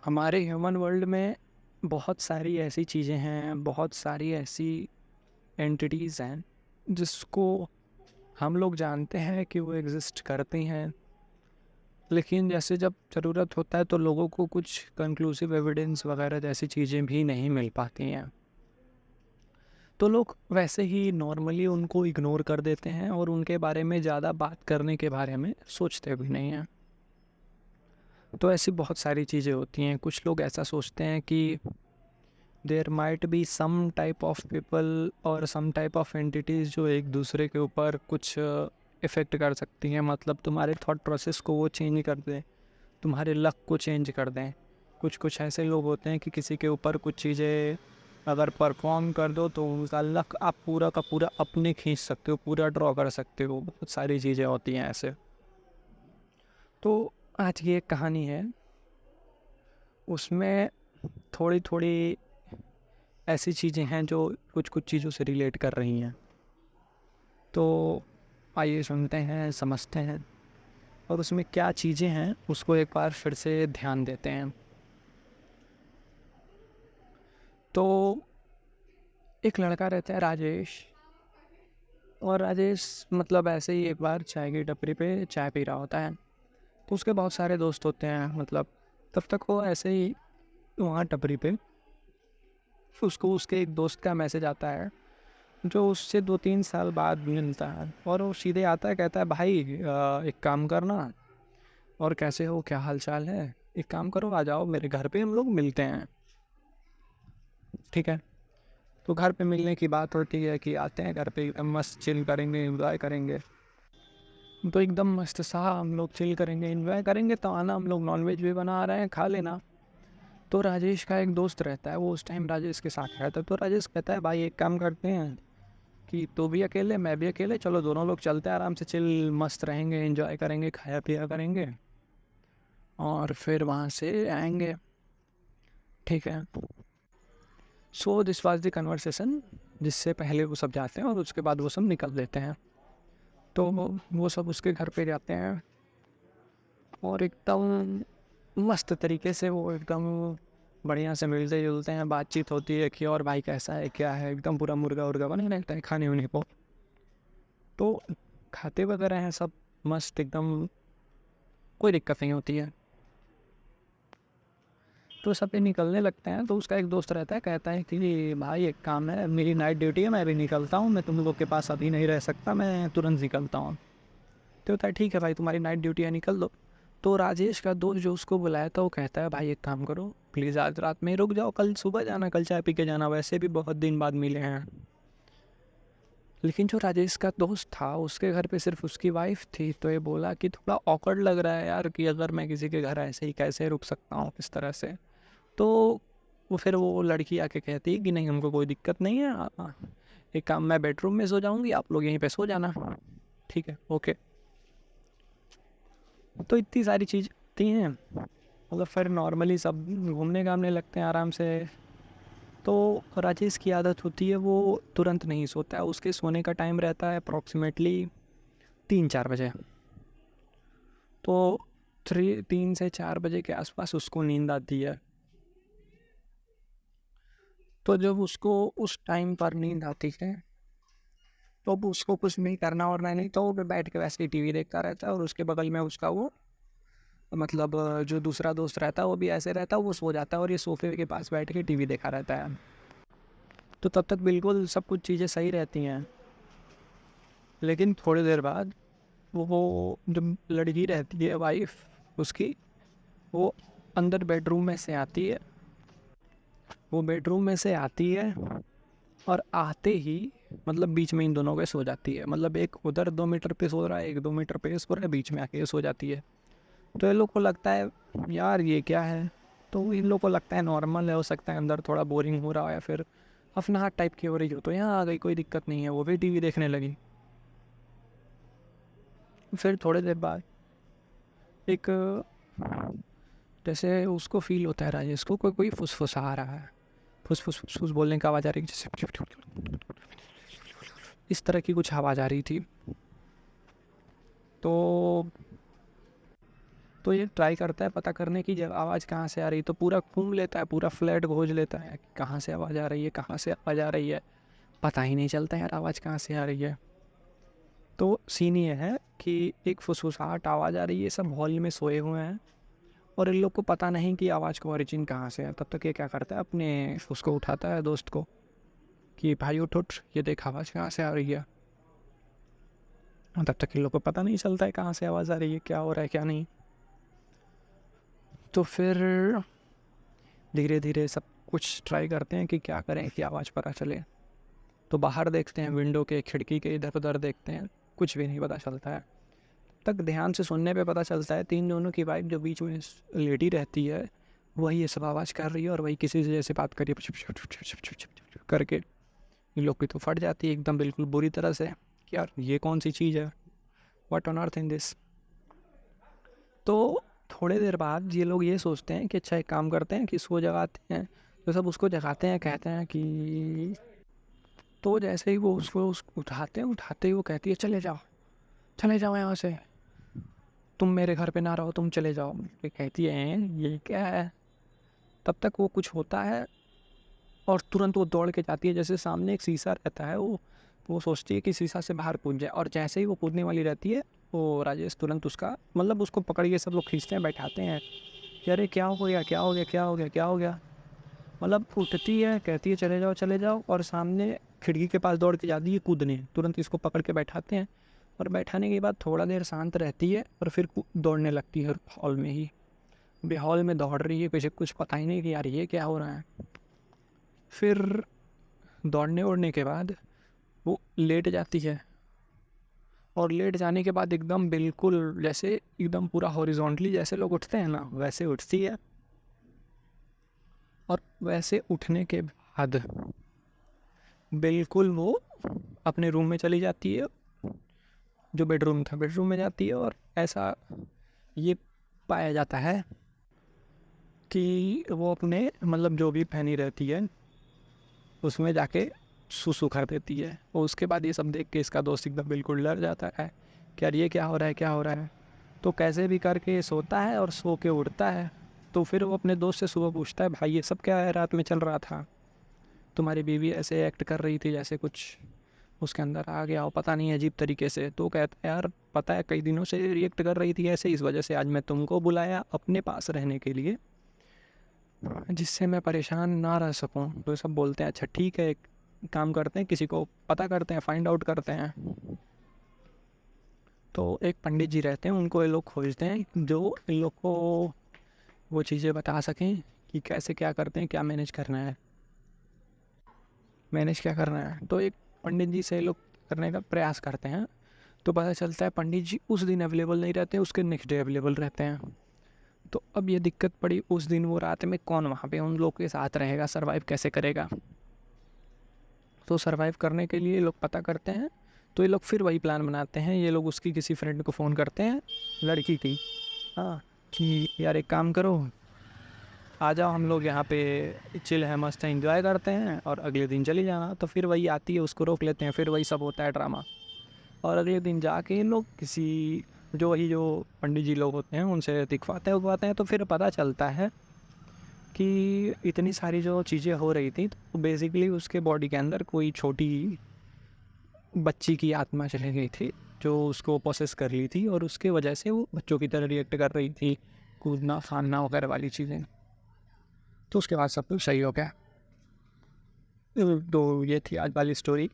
हमारे human world में बहुत सारी ऐसी चीज़ें हैं, बहुत सारी ऐसी एंटिटीज़ हैं, जिसको हम लोग जानते हैं कि वो एग्ज़िस्ट करती हैं, लेकिन जैसे जब ज़रूरत होता है तो लोगों को कुछ कंक्लूसिव एविडेंस वगैरह जैसी चीज़ें भी नहीं मिल पाती हैं। तो लोग वैसे ही नॉर्मली उनको इग्नोर कर देते हैं और उनके बारे में ज़्यादा बात करने के बारे में सोचते भी नहीं हैं। तो ऐसी बहुत सारी चीज़ें होती हैं। कुछ लोग ऐसा सोचते हैं कि there might be some type of people और सम टाइप ऑफ एंटिटीज़ जो एक दूसरे के ऊपर कुछ इफ़ेक्ट कर सकती हैं, मतलब तुम्हारे थॉट प्रोसेस को वो चेंज कर दें, तुम्हारे लक को चेंज कर दें। कुछ कुछ ऐसे लोग होते हैं कि किसी के ऊपर कुछ चीज़ें अगर परफॉर्म कर दो तो उनका लक आप पूरा का पूरा अपने खींच सकते हो, पूरा ड्रॉ कर सकते हो। बहुत सारी चीज़ें होती हैं ऐसे। तो आज की एक कहानी है, उसमें थोड़ी थोड़ी ऐसी चीज़ें हैं जो कुछ कुछ चीज़ों से रिलेट कर रही हैं। तो आइए सुनते हैं, समझते हैं और उसमें क्या चीज़ें हैं उसको एक बार फिर से ध्यान देते हैं। तो एक लड़का रहता है राजेश, और राजेश मतलब ऐसे ही एक बार चाय की टपरी पे चाय पी रहा होता है। तो उसके बहुत सारे दोस्त होते हैं, मतलब तब तक वो ऐसे ही वहाँ टपरी पे उसको उसके एक दोस्त का मैसेज आता है जो उससे 2-3 साल बाद मिलता है, और वो सीधे आता है, कहता है भाई एक काम करना, और कैसे हो, क्या हाल चाल है, एक काम करो आ जाओ मेरे घर पे, हम लोग मिलते हैं। ठीक है। तो घर पे मिलने की बात होती है कि आते हैं घर पे, एकदम मस्त चिल करेंगे, एंजॉय करेंगे। तो एकदम मस्त सा हम लोग चिल करेंगे, एंजॉय करेंगे, तो आना, हम लोग नॉनवेज भी बना रहे हैं, खा लेना। तो राजेश का एक दोस्त रहता है, वो उस टाइम राजेश के साथ रहता है। तो राजेश कहता है भाई एक काम करते हैं कि तू भी अकेले मैं भी अकेले, चलो दोनों लोग चलते हैं, आराम से चिल मस्त रहेंगे, एंजॉय करेंगे, खाया पिया करेंगे और फिर वहाँ से आएंगे। ठीक है। So this was the conversation, जिससे पहले वो सब जाते हैं और उसके बाद वो सब निकल देते हैं। तो वो सब उसके घर पे जाते हैं और एकदम मस्त तरीके से वो एकदम बढ़िया से मिलते जुलते हैं, बातचीत होती है कि और भाई कैसा है क्या है, एकदम पूरा मुर्गा उर्गा बने रहता है खाने उन्हीं को। तो खाते वगैरह हैं सब मस्त एकदम, कोई दिक्कत नहीं होती है। तो सब निकलने लगते हैं। तो उसका एक दोस्त रहता है, कहता है कि भाई एक काम है, मेरी नाइट ड्यूटी है, मैं भी निकलता हूँ, मैं तुम लोग के पास अभी नहीं रह सकता, मैं तुरंत निकलता हूँ। तो होता है ठीक है भाई, तुम्हारी नाइट ड्यूटी है, निकल दो। तो राजेश का दोस्त जो उसको बुलाया था वो कहता है भाई एक काम करो, प्लीज़ आज रात में रुक जाओ, कल सुबह जाना, कल चाय पी के जाना, वैसे भी बहुत दिन बाद मिले हैं। लेकिन जो राजेश का दोस्त था उसके घर पे सिर्फ उसकी वाइफ थी, तो ये बोला कि थोड़ा ऑकवर्ड लग रहा है यार, कि अगर मैं किसी के घर ऐसे ही कैसे रुक सकता हूँ इस तरह से। तो वो फिर वो लड़की आके कहती है कि नहीं हमको कोई दिक्कत नहीं है, एक काम, मैं बेडरूम में सो जाऊँगी, आप लोग यहीं पे सो जाना। ठीक है, ओके। तो इतनी सारी चीज़ होती हैं, मतलब फिर नॉर्मली सब घूमने घामने लगते हैं आराम से। तो राजेश की आदत होती है वो तुरंत नहीं सोता है, उसके सोने का टाइम रहता है अप्रॉक्सीमेटली 3-4 बजे। तो 3 से 4 बजे के आसपास उसको नींद आती है। तो जब उसको उस टाइम पर नींद आती है तो अब उसको कुछ नहीं करना और नहीं, तो वो बैठ के वैसे ही टीवी देखता रहता है, और उसके बगल में उसका वो मतलब जो दूसरा दोस्त रहता है वो भी ऐसे रहता है, वो सो जाता है और ये सोफे के पास बैठ के टीवी देखा रहता है। तो तब तक बिल्कुल सब कुछ चीज़ें सही रहती हैं। लेकिन थोड़ी देर बाद वो जो लड़की रहती है वाइफ उसकी, वो अंदर बेडरूम में से आती है। वो बेडरूम में से आती है और आते ही मतलब बीच में इन दोनों के सो जाती है, मतलब एक उधर 2 मीटर पे सो रहा है, एक 2 मीटर पे सो रहा है, बीच में आके सो जाती है। तो इन लोग को लगता है यार ये क्या है। तो इन लोग को लगता है नॉर्मल है, हो सकता है अंदर थोड़ा बोरिंग हो रहा है या फिर अफनाहट टाइप की हो रही हो, तो यहाँ आ गई, कोई दिक्कत नहीं है, वो भी टीवी देखने लगी। फिर थोड़ी देर बाद एक जैसे उसको फील होता है राजेश को, कोई कोई फुसफुसा आ रहा है, फुस फुस फुस फुस बोलने की आवाज़ आ रही है, जैसे इस तरह की कुछ आवाज़ आ रही थी। तो तो ये ट्राई करता है पता करने की जब आवाज़ कहाँ से आ रही, तो पूरा घूम लेता है, पूरा फ्लैट खोज लेता है कहाँ से आवाज़ आ रही है, कहाँ से आवाज़ आ रही है, पता ही नहीं चलता यार आवाज़ कहाँ से आ रही है। तो सीन ये है कि एक फुसफुसाहट आवाज़ आ रही है, सब हॉल में सोए हुए हैं और इन लोग को पता नहीं कि आवाज़ का ओरिजिन कहाँ से है। तब तक ये क्या करता है, अपने उसको उठाता है दोस्त को कि भाई उठ उठ, ये देख आवाज़ कहाँ से आ रही है। तब तक इन लोग को पता नहीं चलता है कहाँ से आवाज़ आ रही है, क्या हो रहा है क्या नहीं। तो फिर धीरे धीरे सब कुछ ट्राई करते हैं कि क्या करें कि आवाज़ पता चले। तो बाहर देखते हैं, विंडो के खिड़की के इधर उधर देखते हैं, कुछ भी नहीं पता चलता है। तक ध्यान से सुनने पे पता चलता है 3 दोनों की वाइफ जो बीच में लेटी रहती है वही ये सब आवाज़ कर रही है और वही किसी से जैसे बात कर रही है करके। इन लोग की तो फट जाती है एकदम बिल्कुल बुरी तरह से कि यार ये कौन सी चीज़ है, what on earth in this. तो थोड़े देर बाद ये लोग ये सोचते हैं कि अच्छा एक काम करते हैं कि इसको जगाते हैं। तो सब उसको जगाते हैं, कहते हैं कि, तो जैसे ही वो उसको उठाते ही वो कहती है चले जाओ यहाँ से, तुम मेरे घर पे ना रहो, तुम चले जाओ। ये कहती है ये क्या है। तब तक वो कुछ होता है और तुरंत वो दौड़ के जाती है, जैसे सामने एक शीशा रहता है, वो सोचती है कि शीशा से बाहर कूद जाए, और जैसे ही वो कूदने वाली रहती है वो राजेश तुरंत उसका मतलब उसको पकड़ के सब लोग खींचते हैं, बैठाते हैं कि अरे क्या हो गया क्या हो गया क्या हो गया क्या हो गया। मतलब उठती है, कहती है चले जाओ, और सामने खिड़की के पास दौड़ के जाती है कूदने, तुरंत इसको पकड़ के बैठाते हैं। और बैठाने के बाद थोड़ा देर शांत रहती है और फिर दौड़ने लगती है हॉल में ही। अभी हॉल में दौड़ रही है, पीछे कुछ पता ही नहीं कि यार ये क्या हो रहा है। फिर दौड़ने उड़ने के बाद वो लेट जाती है, और लेट जाने के बाद एकदम बिल्कुल जैसे एकदम पूरा हॉरिजॉन्टली जैसे लोग उठते हैं ना वैसे उठती है। और वैसे उठने के बाद बिल्कुल वो अपने रूम में चली जाती है, जो बेडरूम था बेडरूम में जाती है। और ऐसा ये पाया जाता है कि वो अपने मतलब जो भी पहनी रहती है उसमें जाके सुसु कर देती है। और उसके बाद ये सब देख के इसका दोस्त एकदम बिल्कुल डर जाता है कि यार ये क्या हो रहा है क्या हो रहा है। तो कैसे भी करके सोता है और सो के उठता है। तो फिर वो अपने दोस्त से सुबह पूछता है भाई ये सब क्या है रात में चल रहा था, तुम्हारी बीवी ऐसे एक्ट कर रही थी जैसे कुछ उसके अंदर आ गया हो, पता नहीं अजीब तरीके से। तो कहता है यार पता है कई दिनों से रिएक्ट कर रही थी ऐसे, इस वजह से आज मैं तुमको बुलाया अपने पास रहने के लिए, जिससे मैं परेशान ना रह सकूं। तो सब बोलते हैं अच्छा ठीक है, एक काम करते हैं किसी को पता करते हैं, फाइंड आउट करते हैं। तो एक पंडित जी रहते हैं, उनको ये लोग खोजते हैं जो इन लोग को वो चीज़ें बता सकें कि कैसे क्या करते हैं, क्या मैनेज करना है। तो एक पंडित जी से लोग करने का प्रयास करते हैं। तो पता चलता है पंडित जी उस दिन अवेलेबल नहीं रहते, उसके नेक्स्ट डे अवेलेबल रहते हैं। तो अब ये दिक्कत पड़ी, उस दिन वो रात में कौन वहाँ पे उन लोग के साथ रहेगा, सर्वाइव कैसे करेगा। तो सर्वाइव करने के लिए लोग पता करते हैं। तो ये लोग फिर वही प्लान बनाते हैं, ये लोग उसकी किसी फ्रेंड को फ़ोन करते हैं, लड़की की, हाँ, कि यार एक काम करो, आ जाओ हम लोग यहाँ पे चिल है, मस्त है, इंजॉय करते हैं और अगले दिन चली जाना। तो फिर वही आती है, उसको रोक लेते हैं, फिर वही सब होता है ड्रामा। और अगले दिन जाके इन लोग किसी जो पंडित जी लोग होते हैं उनसे दिखवाते हैं। तो फिर पता चलता है कि इतनी सारी जो चीज़ें हो रही थी तो बेसिकली उसके बॉडी के अंदर कोई छोटी बच्ची की आत्मा चली गई थी जो उसको प्रोसेस कर ली थी, और उसके वजह से वो बच्चों की तरह रिएक्ट कर रही थी, कूदना फानना वगैरह वाली चीज़ें। तो उसके बाद सब कुछ सही हो गया। तो ये थी आज वाली स्टोरी।